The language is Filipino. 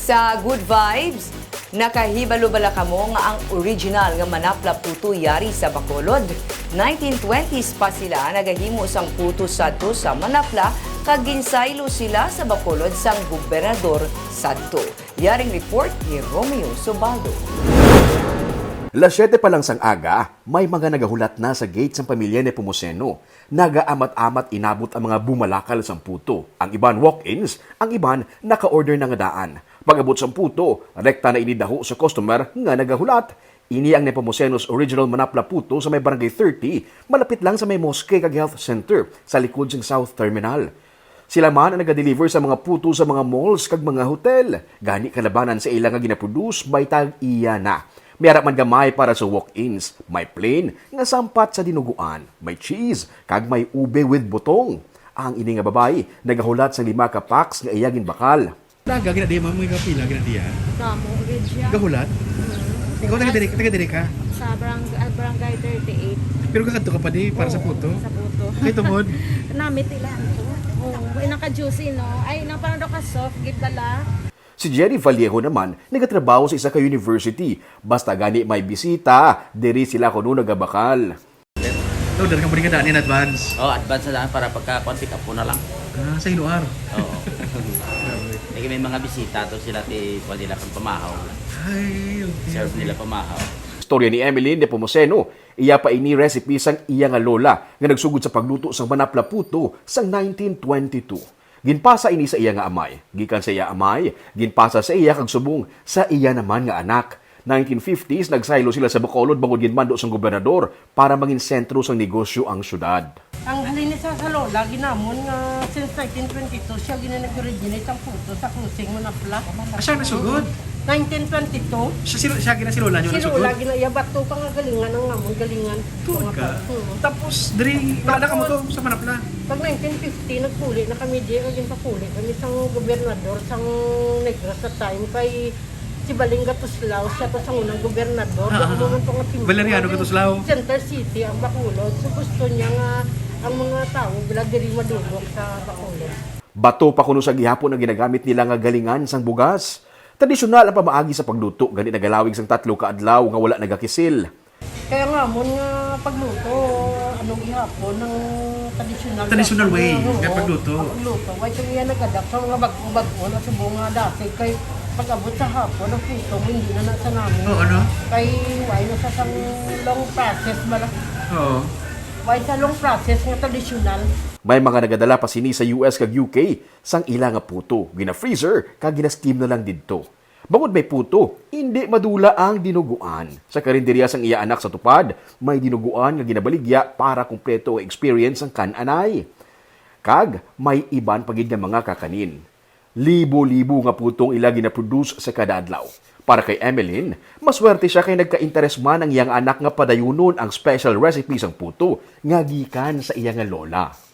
Sa Good Vibes, nakahibalo bala kamo nga ang original nga manapla puto yari sa Bacolod. 1920s pa sila nagahimo sang puto sadto sa manapla kag ginsaylo sila sa Bacolod sang gobernador sadto. Yaring report ni Romeo Sobaldo. Las 7 pa lang sang aga, may mga nagahulat na sa gate ng pamilya ni Nepomuceno. Nagaamat-amat inabot ang mga bumalakal sang puto. Ang iban walk-ins, ang iban naka-order na nga daan. Pag-abot sang puto, rekta na inidaho sa customer nga nagahulat. Ini ang Nepomuceno's original manapla puto sa may barangay 30, malapit lang sa may mosque kag health center sa likod sang South Terminal. Sila man ang nag-deliver sa mga puto sa mga malls kag mga hotel. Gani kalabanan sa ilang nga ginaproduce by tag iya na. May harap man gamay para sa walk-ins. May plain nga sampat sa dinuguan. May cheese, kag may ube with butong. Ang ini nga babay, nagahulat sa 5 ka packs nga iyagin bakal. Naga, ginadi mo yung kapila, ginadi ha? Namo, Regia. Gahulat? Ikaw taga-diri ka? Sa barangay 38. Pero kakadto ka pa di para sa puto? Sa puto. Kay tungod? Namit ilan ko. Oh, naka-juicy, no? Ay, naparang ka soft, gitala. Si Jerry Vallejo naman, nagatrabaho sa isa ka university. Basta gani may bisita, diri sila kuno nagabakal. Oh, dali ka mo rin ka daan in advance. Oh, advance na lang para pagka-pick up po na lang. Ah, sa Hinuar. Oo. Like, may mga bisita to sila pwede nila pang pamahaw. Ay, okay. Serve nila pamahaw. Storya ni Emily Nepomuceno, iya pa ini recipe sang iya nga lola nga nagsugod sa pagluto sang manapla puto sang 1922. Ginpasa ini sa iya nga amay. Gikan sa iya amay, ginpasa sa iya kag subong sa iya naman nga anak. 1950s, nagsaylo sila sa Bacolod bangod ginmando sang gobernador para maging sentro sang negosyo ang syudad. Ang halin sa lola, ginamon nga since 1922 siya ginanag-originate ang puto sa cruising mo na pla. Ah, siya nasugod? 1922. Siya si Lola nyo Si nasugod? lola, ginayabat to pang galingan ng ngamon, galingan. Tuod ka? Hmm. Tapos, diri, wala ka mo to sa manapla. Pag 1950, nagpuli na kami di, kaging papuli kami sang gobernador, sang Negros sa time, kay si Balinga Tuslao, siya to sang unang gobernador. Valeriano Gatuslao. Center City, ang Bacolod. So gusto niya nga ang mga tao, bilang diri madulog sa Bacolod. Bato pa kuno sa gihapon ang ginagamit nila nga galingan sang bugas. Tradisyonal ang pamaagi sa pagluto, gani nagalawig sang 3 ka adlaw nga wala nagakisil. Kaya nga, mo nga pagluto, anong ihapon ng Traditional way, Oo, nga pagluto. Pagluto. Kaya ito nga nagadak sa mga bago-bago na sa bunga dati. Kay pag-abot sa hapon, ang puto, hindi na nasa namin. Oo, ano? Kay why na sa sang long process, Oo. why sa long process nga tradisyonal. May mga nagadala pa sini sa US kag UK sang ila nga puto, gina-freezer kag gina-steam na lang didto. Bangod may puto, hindi madula ang dinuguan. Sa karinderya sang iya anak sa tupad, may dinuguan nga ginabaligya para kumpleto ang experience ang kan-anay. Kag may iban pagid nga mga kakanin. Libo-libo nga putong ila gina-produce sa kada adlaw. Para kay Emeline, maswerte siya kay nagka-interes man ang iyang anak nga padayunon ang special recipe sang puto nga gikan sa iya nga lola.